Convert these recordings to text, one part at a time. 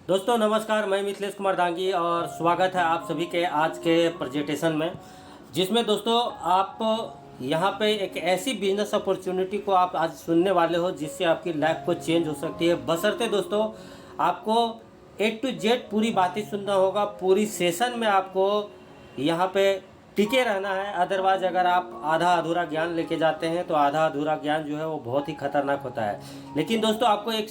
दोस्तों नमस्कार, मैं मिथिलेश कुमार दांगी और स्वागत है आप सभी के आज के प्रेजेंटेशन में, जिसमें दोस्तों आप यहाँ पे एक ऐसी बिजनेस अपॉर्चुनिटी को आप आज सुनने वाले हो जिससे आपकी लाइफ को चेंज हो सकती है। बशर्ते दोस्तों आपको A to Z पूरी बातें सुनना होगा, पूरी सेशन में आपको यहाँ पे टिके रहना है। अदरवाइज अगर आप आधा अधूरा ज्ञान लेके जाते हैं तो आधा अधूरा ज्ञान जो है वो बहुत ही खतरनाक होता है। लेकिन दोस्तों आपको एक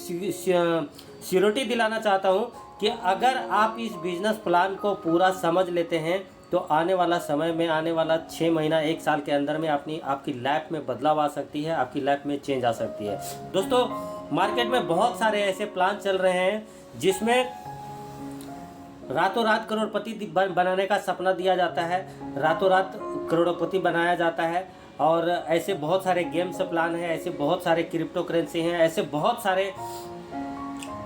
श्योरिटी दिलाना चाहता हूँ कि अगर आप इस बिजनेस प्लान को पूरा समझ लेते हैं तो आने वाला समय में, आने वाला 6 महीना 1 साल के अंदर में आपकी लाइफ में बदलाव आ सकती है, आपकी लाइफ में चेंज आ सकती है। दोस्तों मार्केट में बहुत सारे ऐसे प्लान चल रहे हैं जिसमें रातों रात करोड़पति बनाने का सपना दिया जाता है, रातों रात करोड़पति बनाया जाता है। और ऐसे बहुत सारे गेम्स प्लान हैं, ऐसे बहुत सारे क्रिप्टो करेंसी हैं, ऐसे बहुत सारे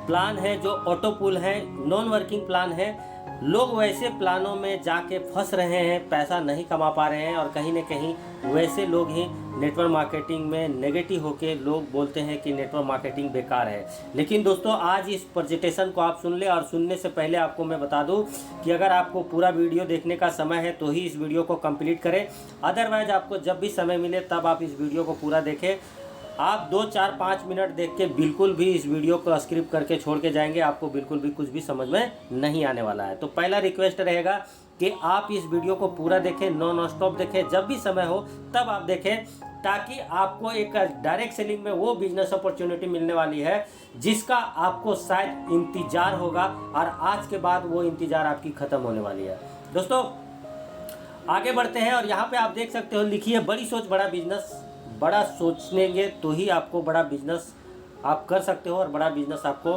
प्लान हैं जो ऑटो पुल हैं, नॉन वर्किंग प्लान हैं। लोग वैसे प्लानों में जाके फंस रहे हैं, पैसा नहीं कमा पा रहे हैं और कहीं न कहीं वैसे लोग ही नेटवर्क मार्केटिंग में नेगेटिव होके लोग बोलते हैं कि नेटवर्क मार्केटिंग बेकार है। लेकिन दोस्तों आज इस प्रेजेंटेशन को आप सुन ले, और सुनने से पहले आपको मैं बता दूं कि अगर आपको पूरा वीडियो देखने का समय है तो ही इस वीडियो को कंप्लीट करें। अदरवाइज आपको जब भी समय मिले तब आप इस वीडियो को पूरा देखें। आप 2, 4, 5 मिनट देख के बिल्कुल भी इस वीडियो को स्किप करके छोड़ के जाएंगे, आपको बिल्कुल भी कुछ भी समझ में नहीं आने वाला है। तो पहला रिक्वेस्ट रहेगा कि आप इस वीडियो को पूरा देखें, नॉन स्टॉप देखें, जब भी समय हो तब आप देखें, ताकि आपको एक डायरेक्ट सेलिंग में वो बिजनेस अपॉर्चुनिटी मिलने वाली है जिसका आपको शायद इंतजार होगा और आज के बाद वो इंतजार आपकी ख़त्म होने वाली है। दोस्तों आगे बढ़ते हैं और यहाँ पे आप देख सकते हो, लिखिए बड़ी सोच बड़ा बिजनेस। बड़ा सोचेंगे तो ही आपको बड़ा बिजनेस आप कर सकते हो, और बड़ा बिजनेस आपको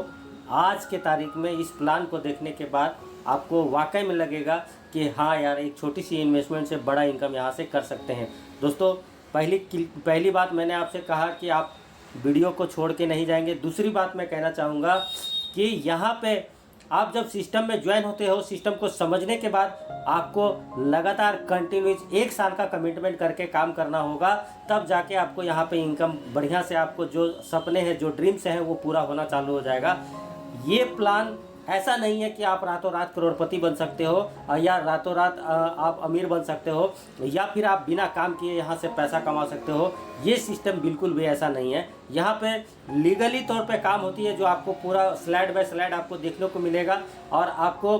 आज के तारीख में इस प्लान को देखने के बाद आपको वाकई में लगेगा कि हाँ यार, एक छोटी सी इन्वेस्टमेंट से बड़ा इनकम यहाँ से कर सकते हैं। दोस्तों पहली बात मैंने आपसे कहा कि आप वीडियो को छोड़ के नहीं जाएंगे। दूसरी बात मैं कहना चाहूँगा कि यहाँ पे आप जब सिस्टम में ज्वाइन होते हो, सिस्टम को समझने के बाद आपको लगातार कंटिन्यूस 1 साल का कमिटमेंट करके काम करना होगा, तब जाके आपको यहाँ पे इनकम बढ़िया से, आपको जो सपने हैं, जो ड्रीम्स हैं, वो पूरा होना चालू हो जाएगा। ये प्लान ऐसा नहीं है कि आप रातों रात करोड़पति बन सकते हो या रातों रात आप अमीर बन सकते हो या फिर आप बिना काम किए यहाँ से पैसा कमा सकते हो। ये सिस्टम बिल्कुल भी ऐसा नहीं है। यहाँ पे लीगली तौर पे काम होती है, जो आपको पूरा स्लाइड बाय स्लाइड आपको देखने को मिलेगा। और आपको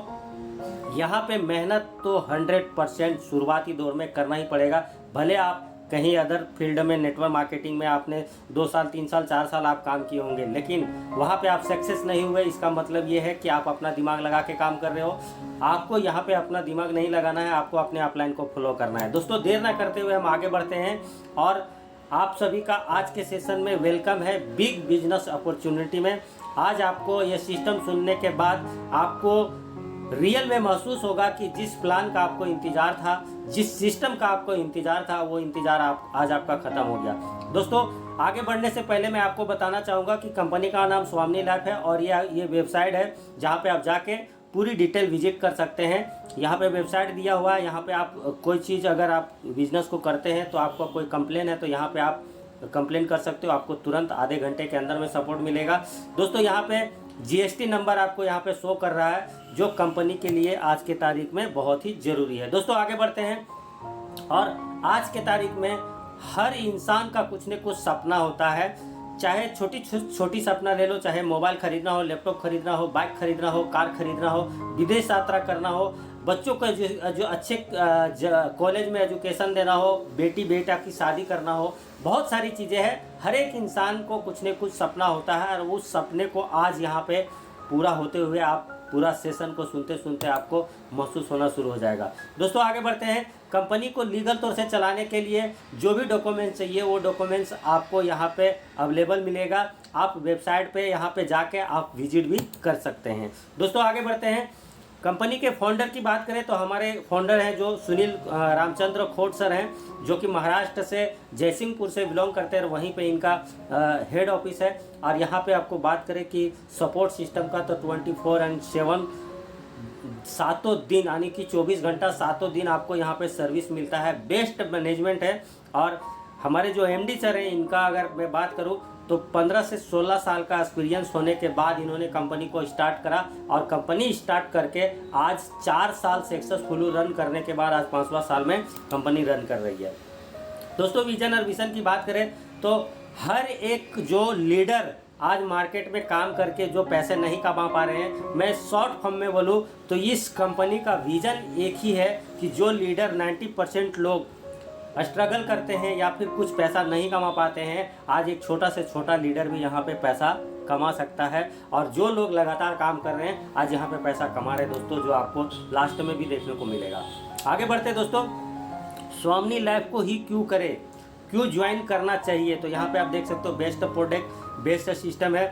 यहाँ पे मेहनत तो 100% शुरुआती दौर में करना ही पड़ेगा। भले आप कहीं अदर फील्ड में, नेटवर्क मार्केटिंग में आपने 2 साल 3 साल 4 साल आप काम किए होंगे, लेकिन वहाँ पे आप सक्सेस नहीं हुए, इसका मतलब ये है कि आप अपना दिमाग लगा के काम कर रहे हो। आपको यहाँ पे अपना दिमाग नहीं लगाना है, आपको अपने अपलाइन को फॉलो करना है। दोस्तों देर ना करते हुए हम आगे बढ़ते हैं और आप सभी का आज के सेशन में वेलकम है बिग बिजनेस अपॉर्चुनिटी में। आज आपको ये सिस्टम सुनने के बाद आपको रियल में महसूस होगा कि जिस प्लान का आपको इंतजार था, जिस सिस्टम का आपको इंतजार था, वो इंतजार आज आपका ख़त्म हो गया। दोस्तों आगे बढ़ने से पहले मैं आपको बताना चाहूँगा कि कंपनी का नाम स्वामिनी लैब है और ये वेबसाइट है जहाँ पे आप जाके पूरी डिटेल विजिट कर सकते हैं। यहाँ पे वेबसाइट दिया हुआ है। यहाँ पे आप कोई चीज़, अगर आप बिजनेस को करते हैं तो आपका कोई कंप्लेन है तो यहाँ पे आप कंप्लेन कर सकते हो, आपको तुरंत आधे घंटे के अंदर में सपोर्ट मिलेगा। दोस्तों यहाँ पे GST नंबर आपको यहाँ पे शो कर रहा है, जो कंपनी के लिए आज के तारीख में बहुत ही ज़रूरी है। दोस्तों आगे बढ़ते हैं और आज के तारीख में हर इंसान का कुछ न कुछ सपना होता है। चाहे छोटी सपना ले लो, चाहे मोबाइल खरीदना हो, लैपटॉप खरीदना हो, बाइक खरीदना हो, कार खरीदना हो, विदेश यात्रा करना हो, बच्चों को जो अच्छे कॉलेज में एजुकेशन देना हो, बेटी बेटा की शादी करना हो, बहुत सारी चीज़ें हैं। हर एक इंसान को कुछ न कुछ सपना होता है और उस सपने को आज यहाँ पे पूरा होते हुए आप पूरा सेशन को सुनते सुनते आपको महसूस होना शुरू हो जाएगा। दोस्तों आगे बढ़ते हैं। कंपनी को लीगल तौर से चलाने के लिए जो भी डॉक्यूमेंट्स चाहिए वो डॉक्यूमेंट्स आपको यहाँ पे अवेलेबल मिलेगा। आप वेबसाइट पे यहाँ पे जाके आप विजिट भी कर सकते हैं। दोस्तों आगे बढ़ते हैं। कंपनी के फाउंडर की बात करें तो हमारे फाउंडर हैं जो सुनील रामचंद्र खोट सर हैं, जो कि महाराष्ट्र से जयसिंहपुर से बिलोंग करते हैं, वहीं पे इनका हेड ऑफिस है। और यहाँ पे आपको बात करें कि सपोर्ट सिस्टम का तो 24/7 सातों दिन, यानी कि 24 घंटा 7 दिन आपको यहाँ पे सर्विस मिलता है। बेस्ट मैनेजमेंट है। और हमारे जो MD सर हैं, इनका अगर मैं बात करूँ तो 15 से 16 साल का एक्सपीरियंस होने के बाद इन्होंने कंपनी को स्टार्ट करा और कंपनी स्टार्ट करके आज 4 साल सक्सेसफुल रन करने के बाद आज 5वां साल में कंपनी रन कर रही है। दोस्तों विजन और विजन की बात करें तो हर एक जो लीडर आज मार्केट में काम करके जो पैसे नहीं कमा पा रहे हैं, मैं शॉर्ट फॉर्म में बोलूँ तो इस कंपनी का विजन एक ही है कि जो लीडर 90% लोग स्ट्रगल करते हैं या फिर कुछ पैसा नहीं कमा पाते हैं, आज एक छोटा से छोटा लीडर भी यहाँ पे पैसा कमा सकता है। और जो लोग लगातार काम कर रहे हैं आज यहाँ पे पैसा कमा रहे हैं दोस्तों, जो आपको लास्ट में भी देखने को मिलेगा। आगे बढ़ते दोस्तों, स्वामी लैब को ही क्यों करें, क्यों ज्वाइन करना चाहिए, तो यहाँ पे आप देख सकते हो बेस्ट प्रोडक्ट, बेस्ट सिस्टम है,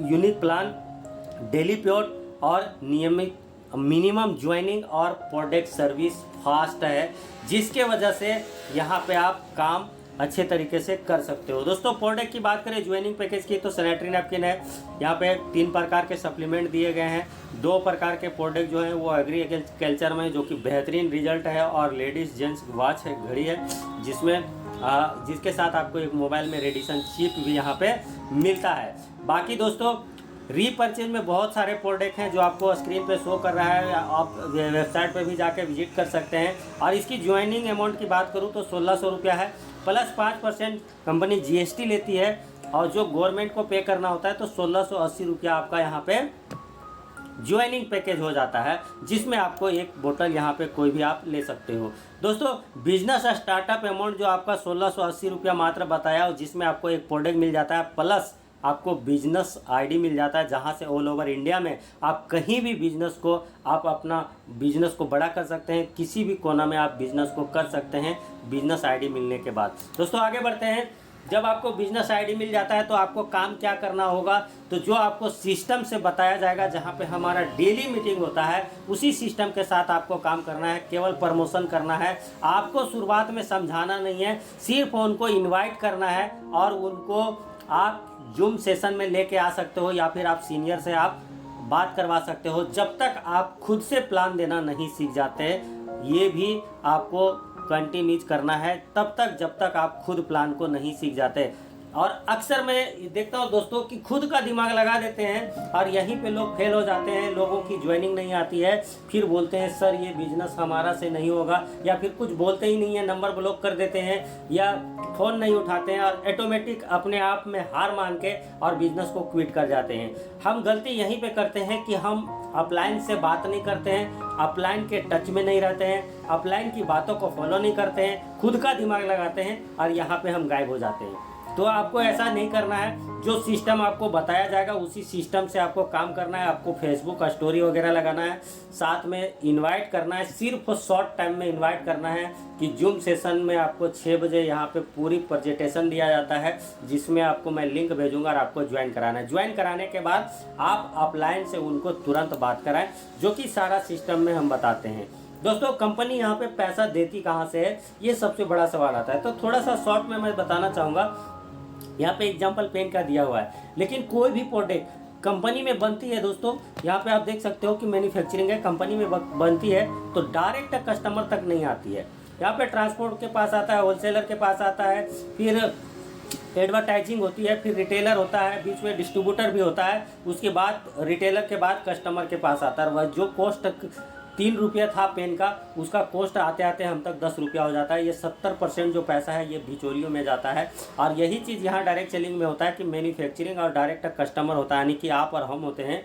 यूनिक प्लान, डेली प्योर और नियमित मिनिमम ज्वाइनिंग और प्रोडक्ट सर्विस फास्ट है, जिसके वजह से यहाँ पे आप काम अच्छे तरीके से कर सकते हो। दोस्तों प्रोडक्ट की बात करें ज्वाइनिंग पैकेज की तो सैनिटरी नैपकिन है, यहाँ पे 3 प्रकार के सप्लीमेंट दिए गए हैं, 2 प्रकार के प्रोडक्ट जो हैं वो एग्रीकल्चर में जो कि बेहतरीन रिजल्ट है, और लेडीज़ जेंट्स वॉच है, घड़ी है, जिसके साथ आपको एक मोबाइल में रेडिएशन चिप भी यहाँ पे मिलता है। बाकी दोस्तों रीपर्चेज में बहुत सारे प्रोडक्ट हैं जो आपको स्क्रीन पे शो कर रहा है, आप वेबसाइट पे भी जाके विजिट कर सकते हैं। और इसकी ज्वाइनिंग अमाउंट की बात करूँ तो 1600 रुपया है, प्लस 5% कंपनी GST लेती है, और जो गवर्नमेंट को पे करना होता है तो 1680 रुपया आपका यहाँ पे ज्वाइनिंग पैकेज हो जाता है, जिसमें आपको एक बोतल यहाँ पे कोई भी आप ले सकते हो। दोस्तों बिजनेस स्टार्टअप अमाउंट जो आपका 1680 रुपया मात्र बताया, जिसमें आपको एक प्रोडक्ट मिल जाता है, प्लस आपको बिजनेस आईडी मिल जाता है, जहां से ऑल ओवर इंडिया में आप कहीं भी बिजनेस को आप अपना बिजनेस को बड़ा कर सकते हैं, किसी भी कोना में आप बिजनेस को कर सकते हैं बिजनेस आईडी मिलने के बाद। दोस्तों आगे बढ़ते हैं, जब आपको बिजनेस आईडी मिल जाता है तो आपको काम क्या करना होगा, तो जो आपको सिस्टम से बताया जाएगा, जहां पे हमारा डेली मीटिंग होता है, उसी सिस्टम के साथ आपको काम करना है, केवल प्रमोशन करना है। आपको शुरुआत में समझाना नहीं है, सिर्फ उनको इन्वाइट करना है और उनको आप जूम सेशन में लेके आ सकते हो, या फिर आप सीनियर से आप बात करवा सकते हो। जब तक आप खुद से प्लान देना नहीं सीख जाते, ये भी आपको कंटिन्यूज करना है तब तक जब तक आप खुद प्लान को नहीं सीख जाते। और अक्सर मैं देखता हूँ दोस्तों कि खुद का दिमाग लगा देते हैं और यहीं पे लोग फेल हो जाते हैं, लोगों की ज्वाइनिंग नहीं आती है, फिर बोलते हैं सर ये बिजनेस हमारा से नहीं होगा, या फिर कुछ बोलते ही नहीं है, नंबर ब्लॉक कर देते हैं या फ़ोन नहीं उठाते हैं, और ऑटोमेटिक अपने आप में हार मान के और बिजनेस को क्विट कर जाते हैं। हम गलती यहीं पे करते हैं कि हम अपलाइन से बात नहीं करते हैं, अपलाइन के टच में नहीं रहते हैं, अपलाइन की बातों को फॉलो नहीं करते हैं, खुद का दिमाग लगाते हैं और यहाँ पे हम गायब हो जाते हैं। तो आपको ऐसा नहीं करना है, जो सिस्टम आपको बताया जाएगा उसी सिस्टम से आपको काम करना है। आपको फेसबुक स्टोरी वगैरह लगाना है, साथ में इनवाइट करना है, सिर्फ शॉर्ट टाइम में इनवाइट करना है कि जूम सेशन में आपको 6 बजे यहाँ पे पूरी प्रेजेंटेशन दिया जाता है, जिसमें आपको मैं लिंक भेजूंगा और आपको ज्वाइन कराना है। ज्वाइन कराने के बाद आप अपलाइन से उनको तुरंत बात कराएं, जो कि सारा सिस्टम में हम बताते हैं। दोस्तों कंपनी यहाँ पे पैसा देती कहाँ से है, ये सबसे बड़ा सवाल आता है। तो थोड़ा सा शॉर्ट में मैं बताना चाहूँगा, यहाँ पे एग्जाम्पल पेन का दिया हुआ है, लेकिन कोई भी प्रोडक्ट कंपनी में बनती है दोस्तों, यहाँ पे आप देख सकते हो कि मैन्युफैक्चरिंग है, कंपनी में बनती है तो डायरेक्ट कस्टमर तक नहीं आती है। यहाँ पे ट्रांसपोर्ट के पास आता है, होलसेलर के पास आता है, फिर एडवर्टाइजिंग होती है, फिर रिटेलर होता है, बीच में डिस्ट्रीब्यूटर भी होता है, उसके बाद रिटेलर के बाद कस्टमर के पास आता है। वह जो कॉस्ट 3 रुपया था पेन का, उसका कॉस्ट आते आते हम तक 10 रुपया हो जाता है। ये 70% जो पैसा है ये बिचौलियों में जाता है। और यही चीज़ यहाँ डायरेक्ट सेलिंग में होता है कि मैन्युफैक्चरिंग और डायरेक्ट कस्टमर होता है, यानी कि आप और हम होते हैं।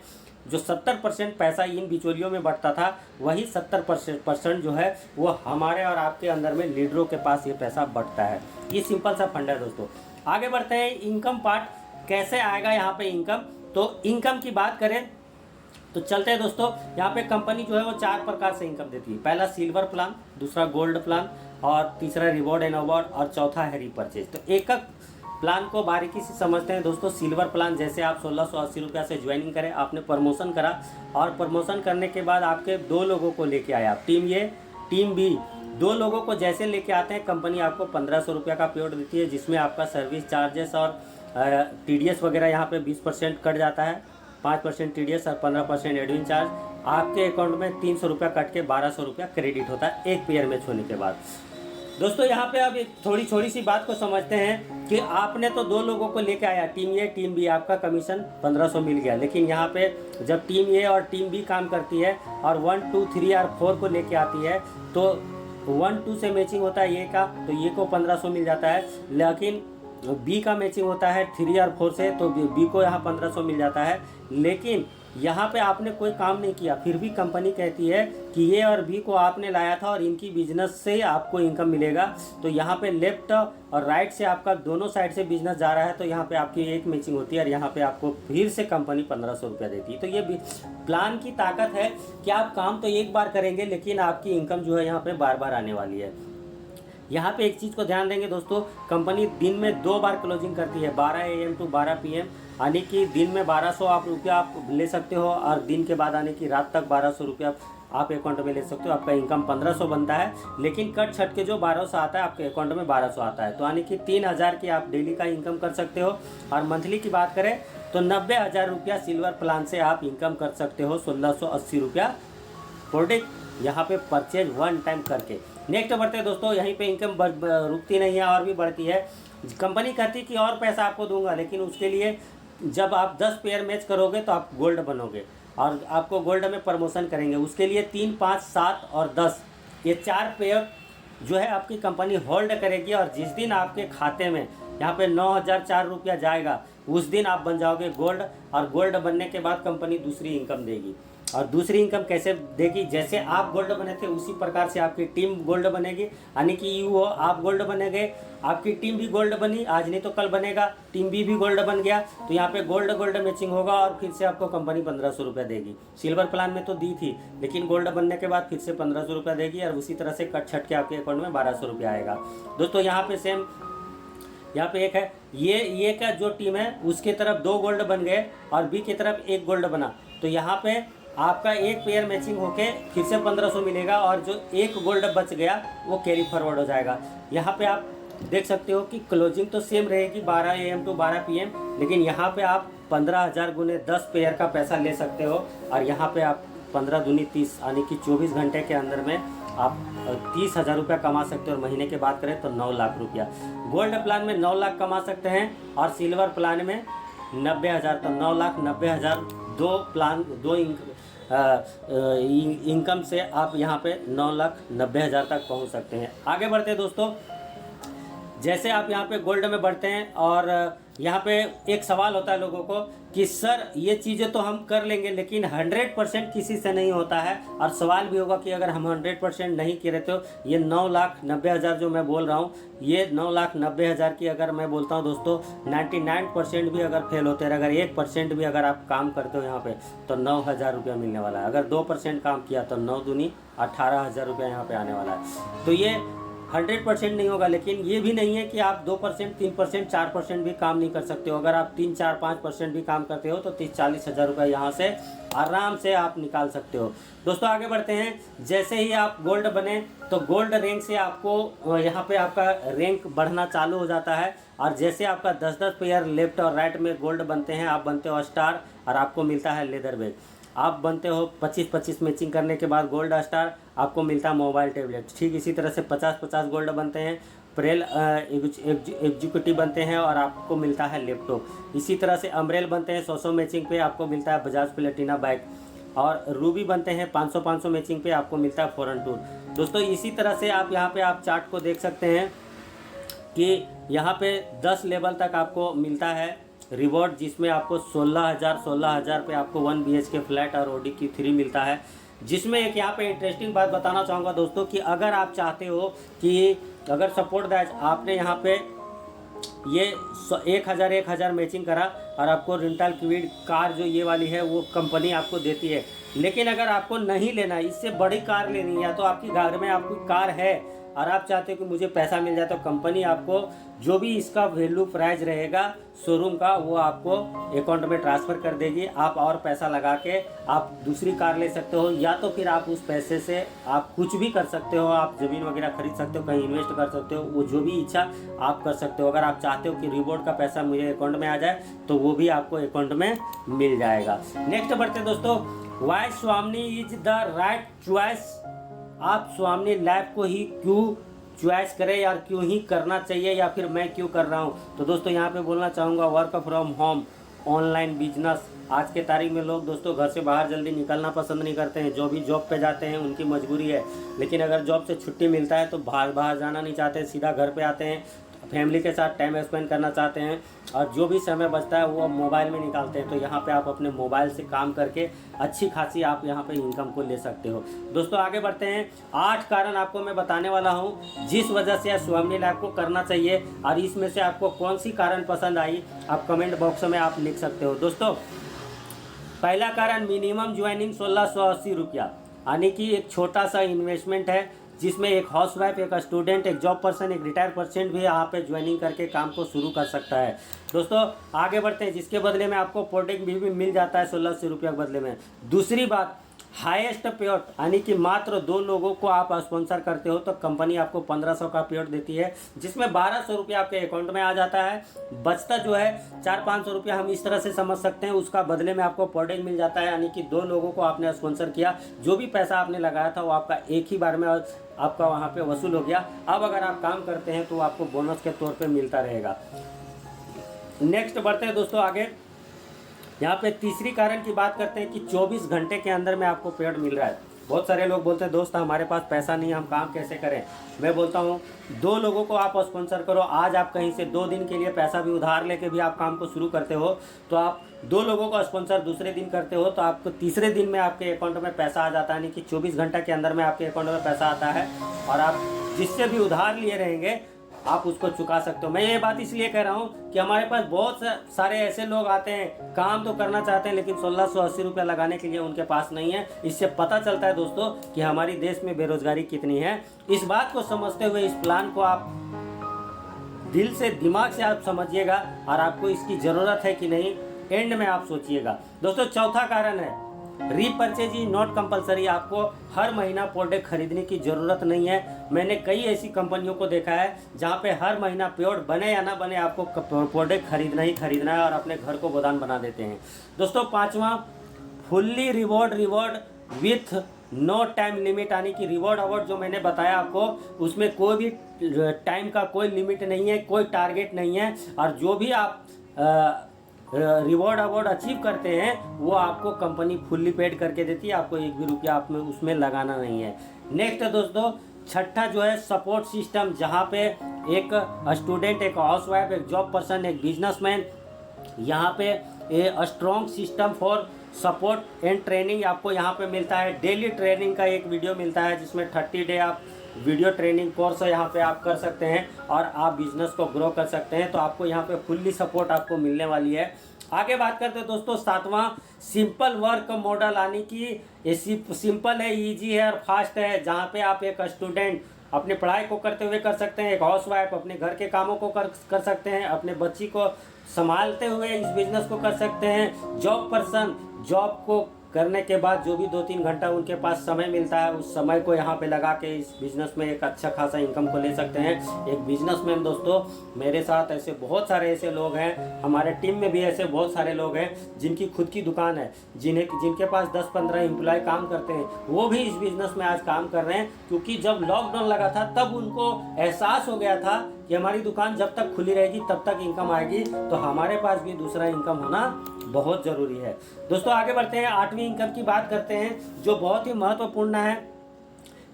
जो 70% पैसा इन बिचौलियों में बढ़ता था, वही 70% जो है वो हमारे और आपके अंदर में लीडरों के पास ये पैसा बढ़ता है। ये सिंपल सा फंडा है दोस्तों। आगे बढ़ते हैं, इनकम पार्ट कैसे आएगा यहाँ पे इनकम। तो इनकम की बात करें तो चलते हैं दोस्तों, यहाँ पे कंपनी जो है वो 4 प्रकार से इनकम देती है। पहला सिल्वर प्लान, दूसरा गोल्ड प्लान, और तीसरा रिवॉर्ड एंड अवार्ड, और चौथा है रीपरचेज। तो एक एक प्लान को बारीकी से समझते हैं दोस्तों। सिल्वर प्लान, जैसे आप 1680 रुपया से ज्वाइनिंग करें, आपने प्रमोशन करा, और प्रमोशन करने के बाद आपके 2 लोगों को लेके आया, टीम ए टीम बी, 2 लोगों को जैसे लेके आते हैं, कंपनी आपको 1500 रुपया का पेड देती है, जिसमें आपका सर्विस चार्जेस और TDS वगैरह यहाँ पे 20% कट जाता है, 5% TDS और 15% एडमिन चार्ज। आपके अकाउंट में 300 रुपया कट के 1200 रुपया क्रेडिट होता है एक पेयर मैच होने के बाद। दोस्तों यहाँ पे अब एक छोटी सी बात को समझते हैं कि आपने तो 2 लोगों को लेके आया, टीम ए टीम बी, आपका कमीशन 1500 मिल गया। लेकिन यहाँ पे जब टीम ए और टीम बी काम करती है और 1 2 3 और 4 को लेके आती है तो 1 2 से मैचिंग होता है ए का, तो ए को 1500 मिल जाता है। लेकिन बी का मैचिंग होता है 3 और 4 से, तो बी को यहाँ 1500 मिल जाता है। लेकिन यहाँ पे आपने कोई काम नहीं किया, फिर भी कंपनी कहती है कि ए और बी को आपने लाया था और इनकी बिजनेस से आपको इनकम मिलेगा। तो यहाँ पे लेफ्ट और राइट से आपका दोनों साइड से बिजनेस जा रहा है, तो यहाँ पे आपकी एक मैचिंग होती है और यहाँ पे आपको फिर से कंपनी 1500 रुपया देती है। तो ये प्लान की ताकत है कि आप काम तो एक बार करेंगे लेकिन आपकी इनकम जो है यहाँ पे बार बार आने वाली है। यहाँ पे एक चीज़ को ध्यान देंगे दोस्तों, कंपनी दिन में 2 बार क्लोजिंग करती है, 12 AM टू 12 PM, यानी कि दिन में 1200 रुपया आप ले सकते हो और दिन के बाद आने की रात तक 1200 रुपया आप अकाउंट में ले सकते हो। आपका इनकम 1500 बनता है, लेकिन कट छट के जो 1200 आता है आपके अकाउंट में 1200 आता है, तो यानी कि 3000 की आप डेली का इनकम कर सकते हो। और मंथली की बात करें तो 90,000 रुपया सिल्वर प्लान से आप इनकम कर सकते हो, 1680 रुपया प्रोडक्ट यहाँ पे परचेज 1 टाइम करके। नेक्स्ट बढ़ते हैं दोस्तों, यहीं पे इनकम रुकती नहीं है और भी बढ़ती है। कंपनी कहती है कि और पैसा आपको दूंगा, लेकिन उसके लिए जब आप 10 पेयर मैच करोगे तो आप गोल्ड बनोगे और आपको गोल्ड में प्रमोशन करेंगे। उसके लिए 3 5 7 और 10 ये 4 पेयर जो है आपकी कंपनी होल्ड करेगी, और जिस दिन आपके खाते में यहाँ पे 9004 रुपया जाएगा उस दिन आप बन जाओगे गोल्ड। और गोल्ड बनने के बाद कंपनी दूसरी इनकम देगी। और दूसरी इनकम कैसे देगी? जैसे आप गोल्ड बने थे उसी प्रकार से आपकी टीम गोल्ड बनेगी, यानी कि यू हो आप गोल्ड बनेंगे, आपकी टीम भी गोल्ड बनी, आज नहीं तो कल बनेगा, टीम बी भी गोल्ड बन गया, तो यहाँ पे गोल्ड गोल्ड मैचिंग होगा और फिर से आपको कंपनी 1500 रुपया देगी। सिल्वर प्लान में तो दी थी, लेकिन गोल्ड बनने के बाद फिर से 1500 रुपया देगी और उसी तरह से कट छट के आपके अकाउंट में 1200 रुपया आएगा। दोस्तों यहाँ पे सेम यहाँ पे एक है, ये का जो टीम है उसके तरफ 2 गोल्ड बन गए और बी की तरफ 1 गोल्ड बना, तो यहाँ पे आपका एक पेयर मैचिंग होके फिर से 1500 मिलेगा और जो 1 गोल्ड बच गया वो कैरी फॉरवर्ड हो जाएगा। यहाँ पे आप देख सकते हो कि क्लोजिंग तो सेम रहेगी 12 AM टू 12 PM, लेकिन यहाँ पे आप 15,000 गुने 10 पेयर का पैसा ले सकते हो और यहाँ पे आप 15 दूनी 30 यानी कि 24 घंटे के अंदर में आप 30,000 रुपया कमा सकते हो। और महीने की बात करें तो 9 लाख रुपया। गोल्ड प्लान में 9 लाख कमा सकते हैं और सिल्वर प्लान में 90,000, तो 9,90,000 दो इनकम से आप यहाँ पे 9,90,000 तक पहुँच सकते हैं। आगे बढ़ते हैं दोस्तों, जैसे आप यहाँ पे गोल्ड में बढ़ते हैं और यहाँ पे एक सवाल होता है लोगों को कि सर ये चीज़ें तो हम कर लेंगे लेकिन 100% किसी से नहीं होता है। और सवाल भी होगा कि अगर हम 100% नहीं करे तो ये 9,90,000 जो मैं बोल रहा हूँ, ये 9,90,000 की अगर मैं बोलता हूँ दोस्तों, 99% भी अगर फेल होते हैं, अगर 1% भी अगर आप काम करते हो यहाँ पे तो 9,000 रुपया मिलने वाला है। अगर 2% काम किया तो 9 दूनी 18,000 रुपया यहाँ पे आने वाला है। तो ये 100% नहीं होगा, लेकिन ये भी नहीं है कि आप 2%, 3%, 4% भी काम नहीं कर सकते हो। अगर आप 3, 4, 5% भी काम करते हो तो 30-40 हज़ार रुपये यहाँ से आराम से आप निकाल सकते हो। दोस्तों आगे बढ़ते हैं, जैसे ही आप गोल्ड बने तो गोल्ड रैंक से आपको यहाँ पे आपका रैंक बढ़ना चालू हो जाता है। और जैसे आपका 10-10 पेयर लेफ्ट और राइट में गोल्ड बनते हैं, आप बनते हो स्टार और आपको मिलता है लेदर बैग। आप बनते हो 25-25 मैचिंग करने के बाद गोल्ड स्टार, आपको मिलता है मोबाइल टैबलेट। ठीक इसी तरह से 50-50 गोल्ड बनते हैं, प्रेल एग्जीक्यूटिव बनते हैं और आपको मिलता है लैपटॉप। इसी तरह से अम्ब्रेल बनते हैं 100-100 मैचिंग पे, आपको मिलता है बजाज प्लेटिना बाइक। और रूबी बनते हैं 500-500 मैचिंग पे, आपको मिलता है फॉरेन टूर। दोस्तों इसी तरह से आप यहाँ पे आप चार्ट को देख सकते हैं कि यहाँ पे 10 लेवल तक आपको मिलता है रिवॉर्ड, जिसमें आपको 16,000 पे आपको 1 BHK फ्लैट और ODQ3 मिलता है। जिसमें एक यहाँ पे इंटरेस्टिंग बात बताना चाहूँगा दोस्तों कि अगर आप चाहते हो कि अगर सपोर्ट दैट आपने यहाँ पे ये 1,000 मैचिंग करा और आपको रेंटल क्विड कार जो ये वाली है वो कंपनी आपको देती है, लेकिन अगर आपको नहीं लेना, इससे बड़ी कार लेनी है, या तो आपकी घर में आपकी कार है और आप चाहते हो कि मुझे पैसा मिल जाए, तो कंपनी आपको जो भी इसका वैल्यू प्राइस रहेगा शोरूम का वो आपको अकाउंट में ट्रांसफ़र कर देगी। आप और पैसा लगा के आप दूसरी कार ले सकते हो, या तो फिर आप उस पैसे से आप कुछ भी कर सकते हो, आप ज़मीन वगैरह खरीद सकते हो, कहीं इन्वेस्ट कर सकते हो, वो जो भी इच्छा आप कर सकते हो। अगर आप चाहते हो कि रिवॉर्ड का पैसा मुझे अकाउंट में आ जाए तो वो भी आपको अकाउंट में मिल जाएगा। नेक्स्ट बढ़ते दोस्तों, वाई स्वामिनी इज द राइट चॉइस। आप स्वामिनी लैब को ही क्यों चॉइस करें यार क्यों ही करना चाहिए या फिर मैं क्यों कर रहा हूँ। तो दोस्तों यहाँ पे बोलना चाहूँगा work from home online business, आज के तारीख में लोग दोस्तों घर से बाहर जल्दी निकलना पसंद नहीं करते हैं। जो भी जॉब पे जाते हैं उनकी मजबूरी है, लेकिन अगर जॉब से छुट्टी मिलता है तो बाहर जाना नहीं चाहते, सीधा घर पे आते हैं, फैमिली के साथ टाइम स्पेंड करना चाहते हैं और जो भी समय बचता है वो मोबाइल में निकालते हैं। तो यहाँ पे आप अपने मोबाइल से काम करके अच्छी खासी आप यहाँ पे इनकम को ले सकते हो। दोस्तों आगे बढ़ते हैं। 8 कारण आपको मैं बताने वाला हूँ जिस वजह से स्वयं आपको करना चाहिए, और इसमें से आपको कौन सी कारण पसंद आई आप कमेंट बॉक्स में आप लिख सकते हो। दोस्तों पहला कारण, मिनिमम ज्वाइनिंग 1680 रुपया, यानी कि एक छोटा सा इन्वेस्टमेंट है जिसमें एक हाउसवाइफ, एक स्टूडेंट, एक जॉब पर्सन, एक रिटायर्ड पर्सन भी यहाँ पे ज्वाइनिंग करके काम को शुरू कर सकता है। दोस्तों आगे बढ़ते हैं, जिसके बदले में आपको प्रोडक्ट भी मिल जाता है 1600 रुपया के बदले में। दूसरी बात, हाईएस्ट पेआउट, यानी कि मात्र 2 लोगों को आप स्पॉन्सर करते हो तो कंपनी आपको 1500 का पेआउट देती है, जिसमें 1200 रुपया आपके अकाउंट में आ जाता है। बचता जो है 400-500 रुपया हम इस तरह से समझ सकते हैं, उसका बदले में आपको प्रोडक्ट मिल जाता है, यानी कि 2 लोगों को आपने स्पॉन्सर किया, जो भी पैसा आपने लगाया था वो आपका एक ही बार में आपका वहाँ पे वसूल हो गया। अब अगर आप काम करते हैं तो आपको बोनस के तौर पे मिलता रहेगा। नेक्स्ट बढ़ते हैं दोस्तों आगे। यहाँ पे तीसरी कारण की बात करते हैं कि 24 घंटे के अंदर में आपको पेड मिल रहा है। बहुत सारे लोग बोलते हैं दोस्त हमारे पास पैसा नहीं है, हम काम कैसे करें। मैं बोलता हूँ 2 लोगों को आप स्पॉन्सर करो। आज आप कहीं से 2 दिन के लिए पैसा भी उधार लेके भी आप काम को शुरू करते हो, तो आप 2 लोगों को स्पॉन्सर दूसरे दिन करते हो तो आपको तीसरे दिन में आपके अकाउंट में पैसा आ जाता है, यानी कि 24 घंटा के अंदर में आपके अकाउंट में पैसा आता है और आप जिससे भी उधार लिए रहेंगे आप उसको चुका सकते हो। मैं ये बात इसलिए कह रहा हूँ कि हमारे पास बहुत सारे ऐसे लोग आते हैं, काम तो करना चाहते हैं लेकिन 1680 रुपया लगाने के लिए उनके पास नहीं है। इससे पता चलता है दोस्तों कि हमारी देश में बेरोजगारी कितनी है। इस बात को समझते हुए इस प्लान को आप दिल से, दिमाग से आप समझिएगा और आपको इसकी ज़रूरत है कि नहीं एंड में आप सोचिएगा। दोस्तों चौथा कारण है, रीपर्चेज इज नॉट कंपलसरी। आपको हर महीना प्रोडक्ट खरीदने की ज़रूरत नहीं है। मैंने कई ऐसी कंपनियों को देखा है जहाँ पे हर महीना पेड बने या ना बने आपको प्रोडक्ट खरीदना ही खरीदना है और अपने घर को गोदाम बना देते हैं। दोस्तों पांचवा, fully reward with no time limit, यानी कि रिवॉर्ड अवार्ड जो मैंने बताया आपको उसमें कोई भी टाइम का कोई लिमिट नहीं है, कोई टारगेट नहीं है, और जो भी आप रिवॉर्ड अवार्ड अचीव करते हैं वो आपको कंपनी फुल्ली पेड करके देती है, आपको एक भी रुपया आप में उसमें लगाना नहीं है। नेक्स्ट है दोस्तों छठा जो है सपोर्ट सिस्टम, जहाँ पे एक स्टूडेंट, एक हाउसवाइफ, एक जॉब पर्सन, एक बिजनेसमैन, यहाँ पे a strong system for support and training आपको यहाँ पे मिलता है। डेली ट्रेनिंग का एक वीडियो मिलता है जिसमें 30 डे आप वीडियो ट्रेनिंग कोर्स यहाँ पे आप कर सकते हैं और आप बिजनेस को ग्रो कर सकते हैं। तो आपको यहाँ पे फुल्ली सपोर्ट आपको मिलने वाली है। आगे बात करते हैं दोस्तों सातवां, सिंपल वर्क मॉडल, यानी कि ये सिंपल है, इजी है और फास्ट है, जहाँ पे आप एक स्टूडेंट अपनी पढ़ाई को करते हुए कर सकते हैं, एक हाउसवाइफ अपने घर के कामों को कर सकते हैं, अपने बच्ची को संभालते हुए इस बिज़नेस को कर सकते हैं, जॉब पर्सन जॉब को करने के बाद जो भी 2-3 घंटा उनके पास समय मिलता है उस समय को यहाँ पे लगा के इस बिज़नेस में एक अच्छा खासा इनकम को ले सकते हैं। एक बिजनेसमैन दोस्तों मेरे साथ ऐसे बहुत सारे ऐसे लोग हैं, हमारे टीम में भी ऐसे बहुत सारे लोग हैं जिनकी खुद की दुकान है, जिनके पास 10-15 एम्प्लॉय काम करते हैं, वो भी इस बिज़नेस में आज काम कर रहे हैं, क्योंकि जब लॉकडाउन लगा था तब उनको एहसास हो गया था कि हमारी दुकान जब तक खुली रहेगी तब तक इनकम आएगी, तो हमारे पास भी दूसरा इनकम होना बहुत ज़रूरी है। दोस्तों आगे बढ़ते हैं, 8वीं इनकम की बात करते हैं जो बहुत ही महत्वपूर्ण है।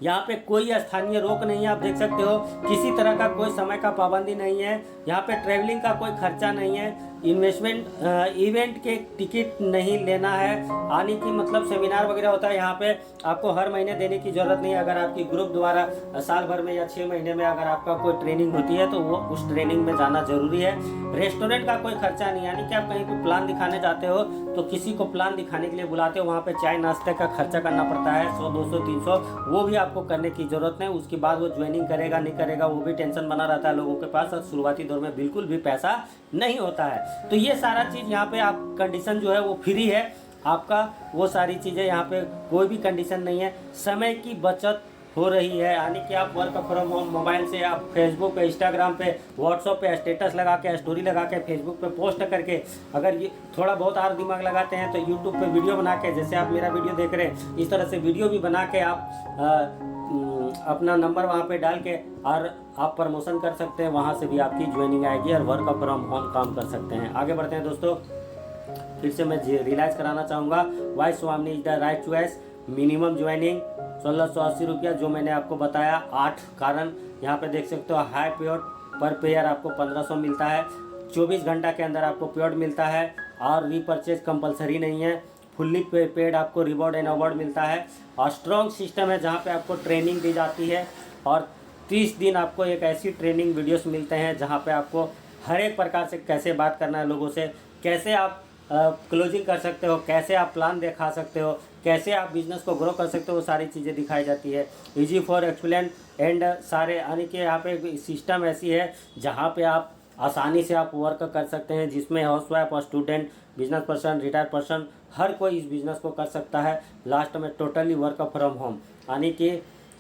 यहाँ पे कोई स्थानीय रोक नहीं है, आप देख सकते हो, किसी तरह का कोई समय का पाबंदी नहीं है, यहाँ पे ट्रैवलिंग का कोई खर्चा नहीं है, इवेंट के टिकट नहीं लेना है, यानी कि मतलब सेमिनार वगैरह होता है यहाँ पे आपको हर महीने देने की ज़रूरत नहीं है। अगर आपकी ग्रुप द्वारा साल भर में या 6 महीने में अगर आपका कोई ट्रेनिंग होती है तो वो उस ट्रेनिंग में जाना जरूरी है। रेस्टोरेंट का कोई खर्चा नहीं, यानी कि आप कहीं पर प्लान दिखाने जाते हो तो किसी को प्लान दिखाने के लिए बुलाते हो, वहाँ पे चाय नाश्ते का खर्चा करना पड़ता है 100, 200, 300, वो भी आपको करने की ज़रूरत नहीं। उसके बाद वो ज्वाइनिंग करेगा नहीं करेगा वो भी टेंशन बना रहता है लोगों के पास, और शुरुआती दौर में बिल्कुल भी पैसा नहीं होता है। तो ये सारा चीज़ यहाँ पे आप कंडीशन जो है वो फ्री है आपका, वो सारी चीज़ें यहाँ पे कोई भी कंडीशन नहीं है। समय की बचत हो रही है, यानी कि आप वर्क फ्रॉम होम मोबाइल से आप फेसबुक पे, इंस्टाग्राम पे, व्हाट्सएप पे स्टेटस लगा के, स्टोरी लगा के, फेसबुक पे पोस्ट करके, अगर ये थोड़ा बहुत और दिमाग लगाते हैं तो यूट्यूब पे वीडियो बना के, जैसे आप मेरा वीडियो देख रहे हैं इस तरह से वीडियो भी बना के आप अपना नंबर वहाँ पे डाल के और आप प्रमोशन कर सकते हैं, वहाँ से भी आपकी ज्वाइनिंग आएगी और वर्क फ्रॉम होम काम कर सकते हैं। आगे बढ़ते हैं दोस्तों, फिर से मैं रियलाइज़ कराना चाहूँगा, why Swami is the right choice. Minimum joining 1680 रुपया, जो मैंने आपको बताया 8 कारण यहाँ पे देख सकते हो। हाई पेड पर पेयर आपको 1500 मिलता है, 24 घंटा के अंदर आपको पेड मिलता है और रीपरचेज कंपलसरी नहीं है। फुल्ली पेड आपको रिवॉर्ड एंड अवार्ड मिलता है और स्ट्रॉन्ग सिस्टम है जहाँ पे आपको ट्रेनिंग दी जाती है और 30 दिन आपको एक ऐसी ट्रेनिंग वीडियोस मिलते हैं जहाँ पे आपको हर एक प्रकार से कैसे बात करना है लोगों से, कैसे आप क्लोजिंग कर सकते हो, कैसे आप प्लान दिखा सकते हो, कैसे आप बिजनेस को ग्रो कर सकते हो, वो सारी चीज़ें दिखाई जाती है। ईजी फॉर एक्सप्लेन एंड सारे यानी कि यहाँ पे सिस्टम ऐसी है जहाँ पे आप आसानी से आप वर्क कर सकते हैं, जिसमें हाउसवाइफ और student, business person, retired person, हर कोई इस बिज़नेस को कर सकता है। लास्ट में टोटली वर्क फ्रॉम होम, यानी कि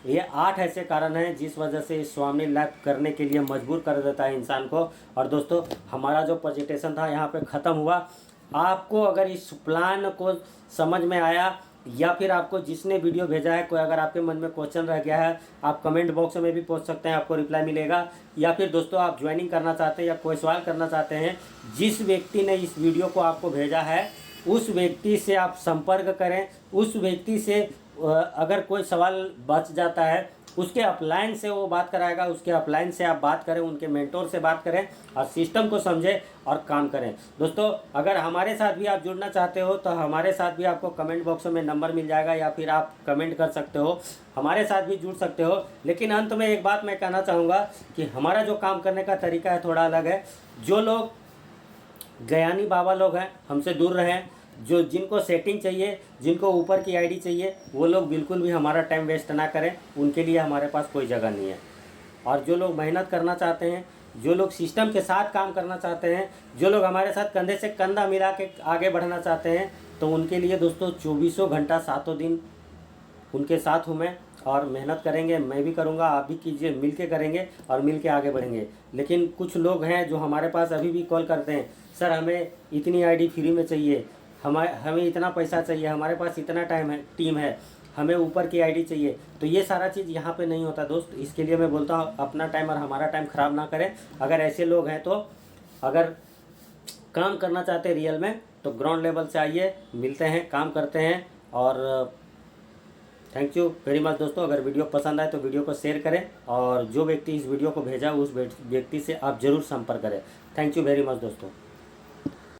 ये 8 ऐसे कारण हैं जिस वजह से इस स्वामी लाइफ करने के लिए मजबूर कर देता है इंसान को। और दोस्तों, हमारा जो प्रेजेंटेशन था यहाँ पे ख़त्म हुआ। आपको अगर इस प्लान को समझ में आया या फिर आपको जिसने वीडियो भेजा है, कोई अगर आपके मन में क्वेश्चन रह गया है, आप कमेंट बॉक्स में भी पूछ सकते हैं, आपको रिप्लाई मिलेगा। या फिर दोस्तों आप ज्वाइनिंग करना चाहते हैं या कोई सवाल करना चाहते हैं, जिस व्यक्ति ने इस वीडियो को आपको भेजा है उस व्यक्ति से आप संपर्क करें। उस व्यक्ति से अगर कोई सवाल बच जाता है, उसके अपलाइन से वो बात कराएगा, उसके अपलाइन से आप बात करें, उनके मेंटोर से बात करें और सिस्टम को समझें और काम करें। दोस्तों, अगर हमारे साथ भी आप जुड़ना चाहते हो तो हमारे साथ भी आपको कमेंट बॉक्स में नंबर मिल जाएगा या फिर आप कमेंट कर सकते हो, हमारे साथ भी जुड़ सकते हो। लेकिन अंत में एक बात मैं कहना चाहूँगा कि हमारा जो काम करने का तरीका है थोड़ा अलग है। जो लोग ज्ञानी बाबा लोग हैं, हमसे दूर रहें। जो जिनको सेटिंग चाहिए, जिनको ऊपर की आईडी चाहिए, वो लोग बिल्कुल भी हमारा टाइम वेस्ट ना करें, उनके लिए हमारे पास कोई जगह नहीं है। और जो लोग मेहनत करना चाहते हैं, जो लोग सिस्टम के साथ काम करना चाहते हैं, जो लोग हमारे साथ कंधे से कंधा मिला के आगे बढ़ना चाहते हैं, तो उनके लिए दोस्तों 24 घंटा 7 दिन उनके साथ हूँ मैं, और मेहनत करेंगे, मैं भी करूँगा, आप भी कीजिए, मिल के करेंगे और मिल के आगे बढ़ेंगे। लेकिन कुछ लोग हैं जो हमारे पास अभी भी कॉल करते हैं, सर हमें इतनी आईडी फ्री में चाहिए, हमें इतना पैसा चाहिए, हमारे पास इतना टीम है, हमें ऊपर की आईडी चाहिए। तो ये सारा चीज़ यहाँ पे नहीं होता दोस्त। इसके लिए मैं बोलता हूँ अपना टाइम और हमारा टाइम ख़राब ना करें। अगर ऐसे लोग हैं तो अगर काम करना चाहते हैं रियल में, तो ग्राउंड लेवल से आइए, मिलते हैं, काम करते हैं। और थैंक यू वेरी मच दोस्तों। अगर वीडियो पसंद आए तो वीडियो को शेयर करें और जो व्यक्ति इस वीडियो को भेजा उस व्यक्ति से आप ज़रूर संपर्क करें। थैंक यू वेरी मच दोस्तों।